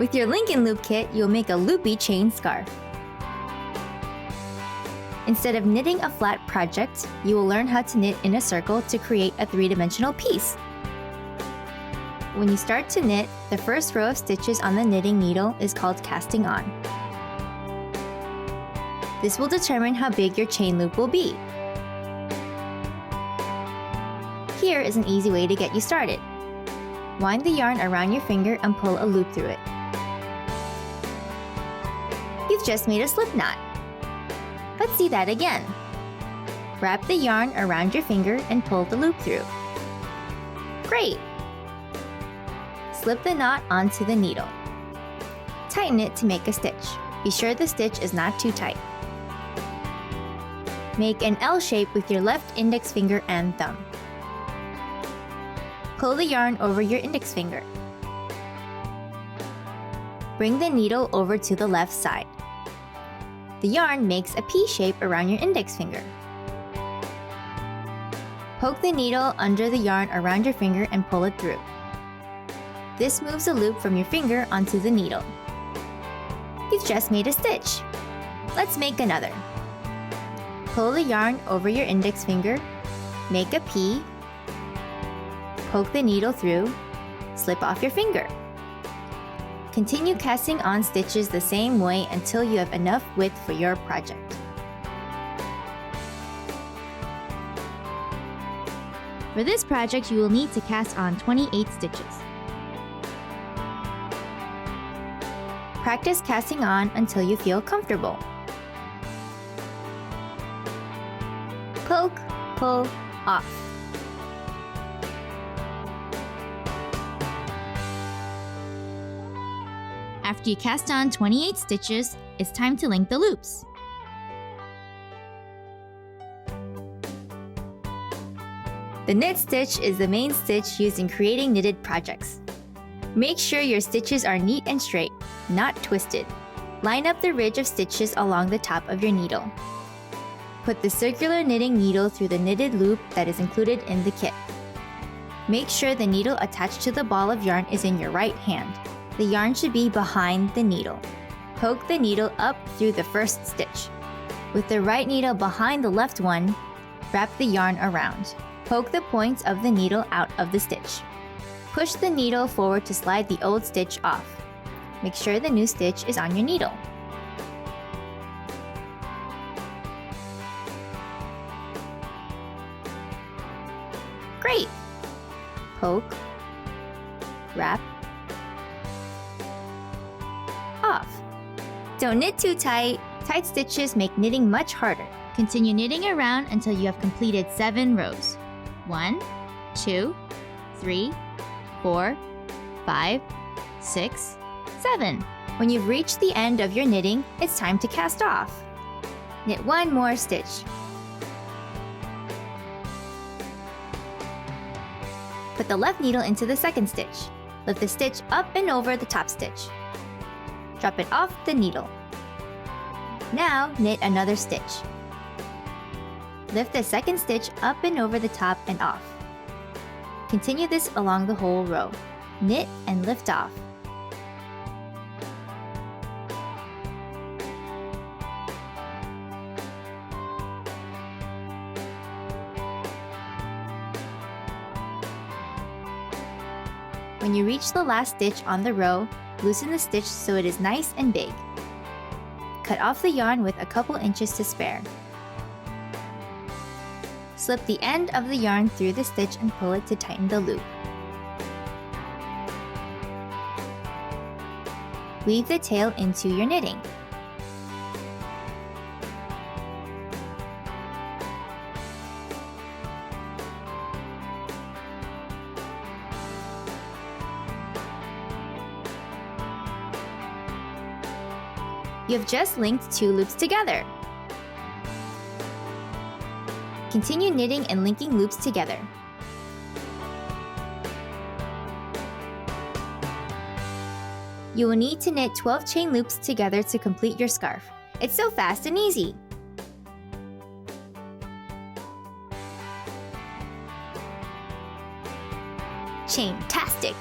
With your Lincoln Loop kit, you'll make a loopy chain scarf. Instead of knitting a flat project, you will learn how to knit in a circle to create a three-dimensional piece. When you start to knit, the first row of stitches on the knitting needle is called casting on. This will determine how big your chain loop will be. Here is an easy way to get you started. Wind the yarn around your finger and pull a loop through it. You've just made a slip knot. Let's see that again. Wrap the yarn around your finger and pull the loop through. Great! Slip the knot onto the needle. Tighten it to make a stitch. Be sure the stitch is not too tight. Make an L shape with your left index finger and thumb. Pull the yarn over your index finger. Bring the needle over to the left side. The yarn makes a P shape around your index finger. Poke the needle under the yarn around your finger and pull it through. This moves a loop from your finger onto the needle. You've just made a stitch. Let's make another. Pull the yarn over your index finger, make a P, poke the needle through, slip off your finger. Continue casting on stitches the same way until you have enough width for your project. For this project, you will need to cast on 28 stitches. Practice casting on until you feel comfortable. Poke, pull, off. After you cast on 28 stitches, it's time to link the loops. The knit stitch is the main stitch used in creating knitted projects. Make sure your stitches are neat and straight, not twisted. Line up the ridge of stitches along the top of your needle. Put the circular knitting needle through the knitted loop that is included in the kit. Make sure the needle attached to the ball of yarn is in your right hand. The yarn should be behind the needle. Poke the needle up through the first stitch. With the right needle behind the left one, wrap the yarn around. Poke the points of the needle out of the stitch. Push the needle forward to slide the old stitch off. Make sure the new stitch is on your needle. Great! Poke, wrap, off. Don't knit too tight. Tight stitches make knitting much harder. Continue knitting around until you have completed 7 rows. 1, 2, 3, 4, 5, 6, 7. When you've reached the end of your knitting, it's time to cast off. Knit 1 more stitch. Put the left needle into the second stitch. Lift the stitch up and over the top stitch. Drop it off the needle. Now knit another stitch. Lift the second stitch up and over the top and off. Continue this along the whole row. Knit and lift off. When you reach the last stitch on the row, loosen the stitch so it is nice and big. Cut off the yarn with a couple inches to spare. Slip the end of the yarn through the stitch and pull it to tighten the loop. Weave the tail into your knitting. You have just linked 2 loops together. Continue knitting and linking loops together. You will need to knit 12 chain loops together to complete your scarf. It's so fast and easy! Chain-tastic!